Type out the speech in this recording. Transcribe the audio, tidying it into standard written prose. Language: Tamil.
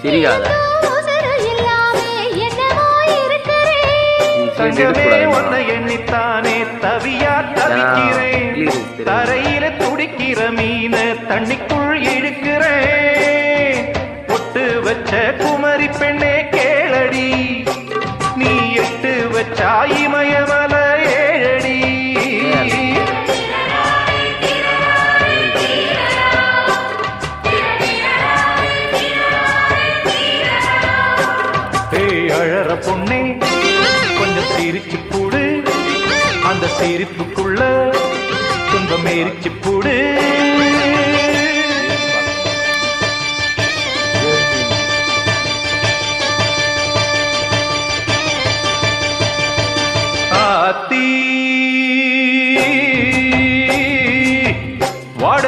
தெரியாத எண்ணித்தானே தவியா தவிக்கிறேன் தரையில துடிக்கிற மீன தண்ணிக்குள் இழுக்கிறேன் பொட்டு வச்ச குமரி பெண்ணே கேளடி நீ எட்டு வச்சா இமயமல ஏழடி அழற பொண்ணே கொஞ்சம் சிரிச்சு போடு அந்த சிரிப்புக்குள்ள துன்பம் எரிச்சு போடு